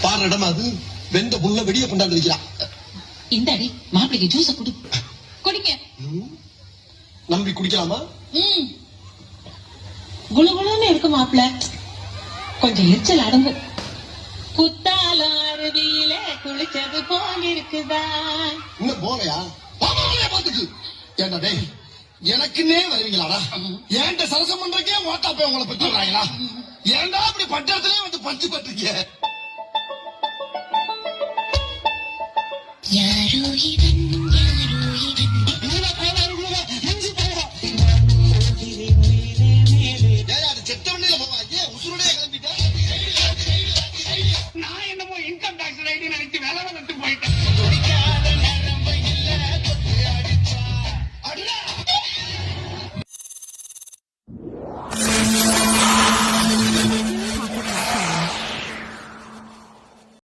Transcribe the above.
பாரு இடம் அது வெந்த புள்ள வெடிய கொண்டாந்து வைக்கிறா. இந்த அடி மாப்பிளைக்கு ஜூஸ குடி. குடிக்க நம்பி குடிக்கலாமா? குளுகுளுன்னு இருக்கு மாப்பிள, கொஞ்சம் எரிச்சல் அடங்கும். குத்தால அருவியில குளிச்சது போல இருக்குதா? இன்னும் போலையா? பாத்துக்கு ஏண்டா டேய், எனக்குன்னே வருவீங்களாடா? ஏன்ட சரசம் பண்றக்கே ஓட்டா போய் உங்களை பத்தி விடுறாங்களா? ஏன்டா அப்படி பட்டத்திலே வந்து பஞ்சு பண்றீங்க? யாரோ இவன் யாரோ செத்த வண்டியில போவாங்க, உசுரோடய கிளம்பிட்டேன். நான் என்னமோ இன்கம் டாக்ஸ் ஐடி நினைச்சு வேலை வந்துட்டு போயிட்டேன்.